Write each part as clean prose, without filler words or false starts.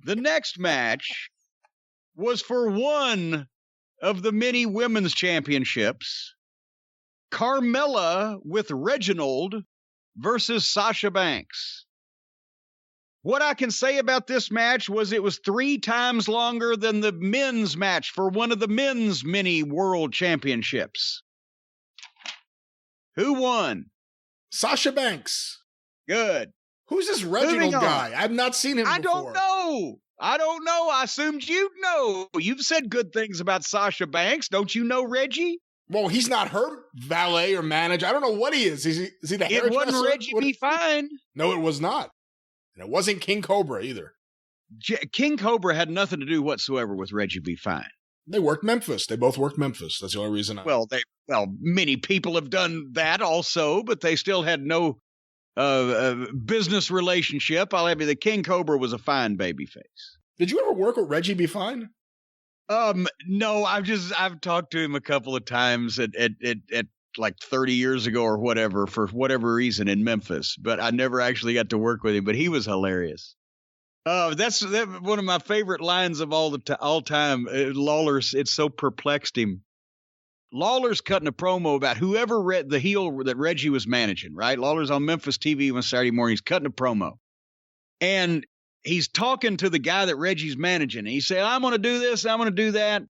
The next match was for one of the many women's championships. Carmella with Reginald versus Sasha Banks. What I can say about this match was it was 3 times longer than the men's match for one of the men's mini world championships. Who won? Sasha Banks. Good. Who's this Reginald guy? I've not seen him before. I don't know. I assumed you'd know. You've said good things about Sasha Banks. Don't you know Reggie? Well, he's not her valet or manager. I don't know what he is. Is he the hairdresser? It wasn't Reggie B. Fine. No, it was not. And it wasn't King Cobra either. King Cobra had nothing to do whatsoever with Reggie B. Fine. They worked Memphis. They both worked Memphis. That's the only reason. Well, many people have done that also, but they still had no business relationship. I'll have you, the King Cobra was a fine babyface. Did you ever work with Reggie B. Fine? No, I've talked to him a couple of times at like 30 years ago or whatever, for whatever reason in Memphis, but I never actually got to work with him, but he was hilarious. That's one of my favorite lines of all time. Lawler's, it so perplexed him. Lawler's cutting a promo about whoever the heel that Reggie was managing, right? Lawler's on Memphis TV on Saturday morning. He's cutting a promo. And he's talking to the guy that Reggie's managing. And he said, I'm going to do this, I'm going to do that.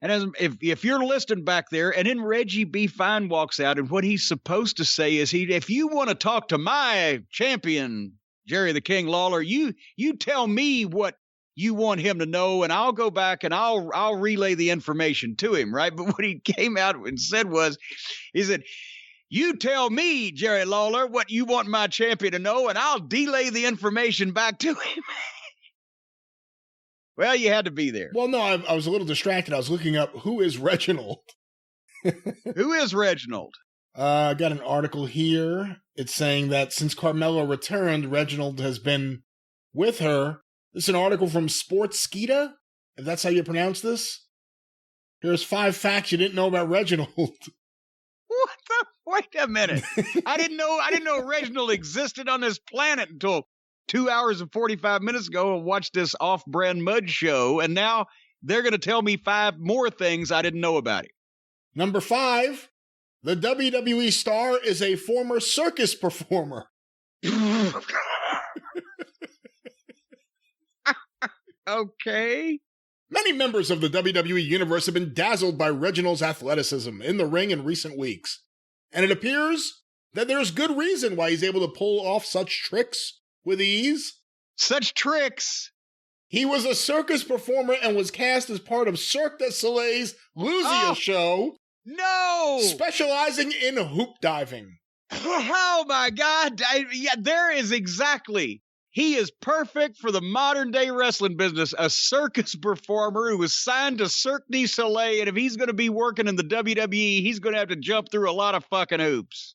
And if you're listening back there, and then Reggie B. Fine walks out, and what he's supposed to say is, if you want to talk to my champion, Jerry the King Lawler, you tell me what you want him to know, and I'll go back and I'll relay the information to him, right? But what he came out and said was, he said, you tell me, Jerry Lawler, what you want my champion to know, and I'll delay the information back to him. Well, you had to be there. Well, no, I was a little distracted. I was looking up, who is Reginald? Who is Reginald? I got an article here. It's saying that since Carmella returned, Reginald has been with her. This is an article from Sportskeeda, if that's how you pronounce this. Here's 5 facts you didn't know about Reginald. What the? Wait a minute. I didn't know Reginald existed on this planet until 2 hours and 45 minutes ago. I watched this off-brand mud show, and now they're going to tell me 5 more things I didn't know about him. Number 5, the WWE star is a former circus performer. Okay. Many members of the WWE universe have been dazzled by Reginald's athleticism in the ring in recent weeks, and it appears that there's good reason why he's able to pull off such tricks with ease. Such tricks? He was a circus performer and was cast as part of Cirque du Soleil's Luzia show. No! Specializing in hoop diving. Oh my God. There is exactly. He is perfect for the modern day wrestling business. A circus performer who was signed to Cirque du Soleil. And if he's going to be working in the WWE, he's going to have to jump through a lot of fucking hoops.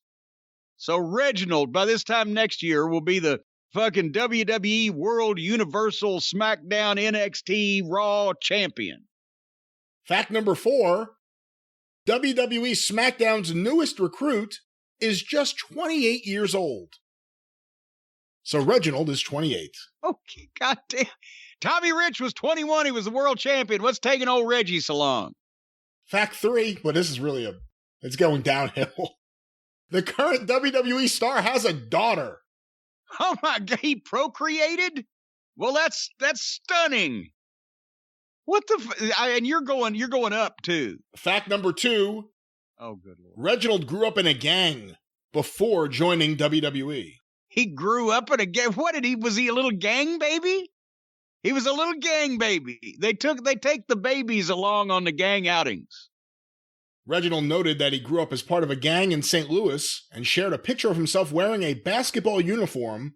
So Reginald, by this time next year, will be the fucking WWE World Universal SmackDown NXT Raw champion. Fact number 4, WWE SmackDown's newest recruit is just 28 years old. So Reginald is 28. Okay, goddamn. Tommy Rich was 21. He was the world champion. What's taking old Reggie so long? Fact 3, but this is really it's going downhill. The current WWE star has a daughter. Oh my God, he procreated? Well, that's stunning. What the and you're going up too. Fact number 2. Oh, good Lord. Reginald grew up in a gang before joining WWE. He grew up in a gang. Was he a little gang baby? He was a little gang baby. They take the babies along on the gang outings. Reginald noted that he grew up as part of a gang in St. Louis and shared a picture of himself wearing a basketball uniform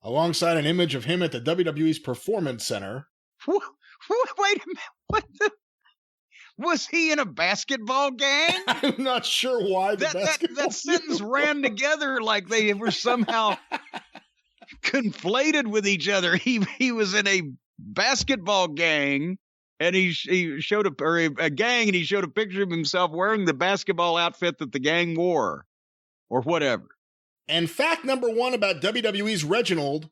alongside an image of him at the WWE's Performance Center. Wait a minute. What the? Was he in a basketball gang? I'm not sure why that sentence ran together like they were somehow conflated with each other. He was in a basketball gang, and he showed a gang, and he showed a picture of himself wearing the basketball outfit that the gang wore, or whatever. And fact number 1 about WWE's Reginald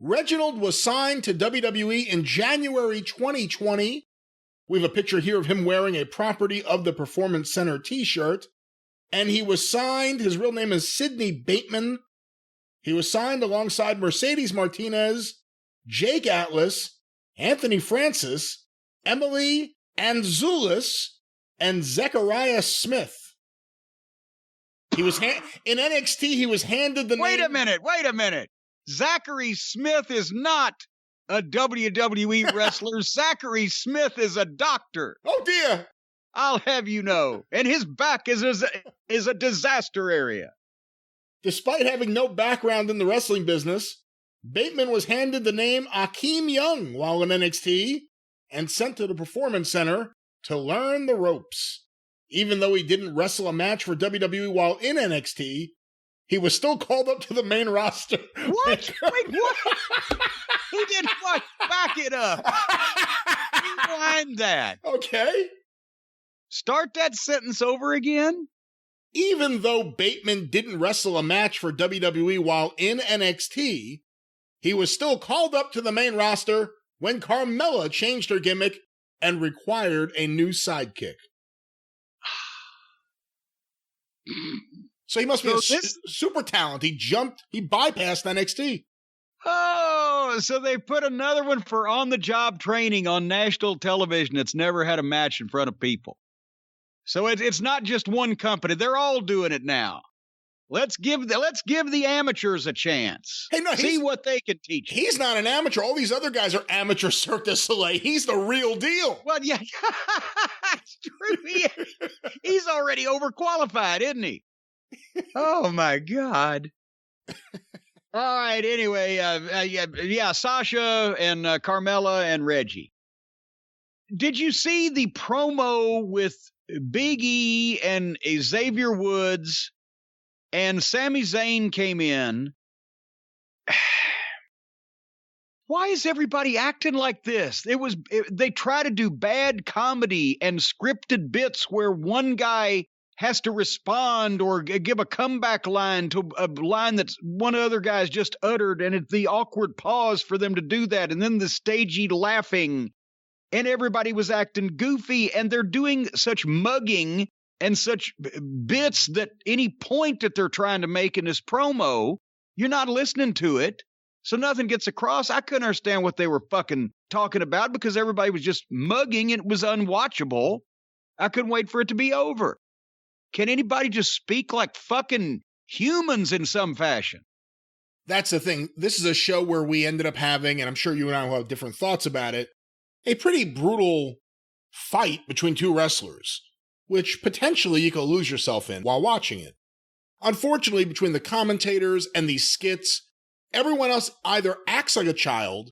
Reginald was signed to WWE in January 2020. We have a picture here of him wearing a Property of the Performance Center t-shirt. And he was signed, his real name is Sidney Bateman. He was signed alongside Mercedes Martinez, Jake Atlas, Anthony Francis, Emily Anzulis, and Zechariah Smith. He was in NXT, he was handed the name... Wait a minute. Zachary Smith is not a WWE wrestler. Zachary Smith is a doctor. Oh, dear. I'll have you know. And his back is a disaster area. Despite having no background in the wrestling business, Bateman was handed the name Akeem Young while in NXT and sent to the Performance Center to learn the ropes. Even though he didn't wrestle a match for WWE while in NXT, he was still called up to the main roster. What? Wait, what? He did what? Back it up. Rewind that. Okay. Start that sentence over again. Even though Bateman didn't wrestle a match for WWE while in NXT, he was still called up to the main roster when Carmella changed her gimmick and required a new sidekick. So he must be super talent. He bypassed NXT. Oh, so they put another one for on-the-job training on national television that's never had a match in front of people. So it's not just one company. They're all doing it now. Let's give the amateurs a chance. Hey, no, see what they can teach. He's not an amateur. All these other guys are amateur Cirque du Soleil. He's the real deal. Well, yeah, it's true. He's already overqualified, isn't he? Oh my God. All right. Anyway, Sasha and Carmella and Reggie. Did you see the promo with Big E and Xavier Woods and Sami Zayn came in? Why is everybody acting like this? They try to do bad comedy and scripted bits where one guy has to respond or give a comeback line to a line that one other guy's just uttered, and it's the awkward pause for them to do that, and then the stagey laughing. And everybody was acting goofy, and they're doing such mugging and such bits that any point that they're trying to make in this promo, you're not listening to it, so nothing gets across. I couldn't understand what they were fucking talking about because everybody was just mugging and it was unwatchable. I couldn't wait for it to be over. Can anybody just speak like fucking humans in some fashion? That's the thing. This is a show where we ended up having, and I'm sure you and I will have different thoughts about it, a pretty brutal fight between two wrestlers, which potentially you could lose yourself in while watching it. Unfortunately, between the commentators and these skits, everyone else either acts like a child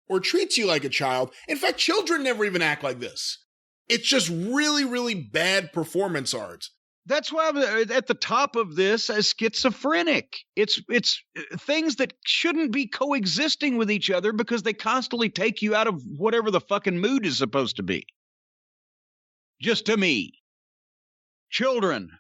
or treats you like a child. In fact, children never even act like this. It's just really, really bad performance art. That's why I'm at the top of this as schizophrenic. It's things that shouldn't be coexisting with each other because they constantly take you out of whatever the fucking mood is supposed to be. Just to me. Children,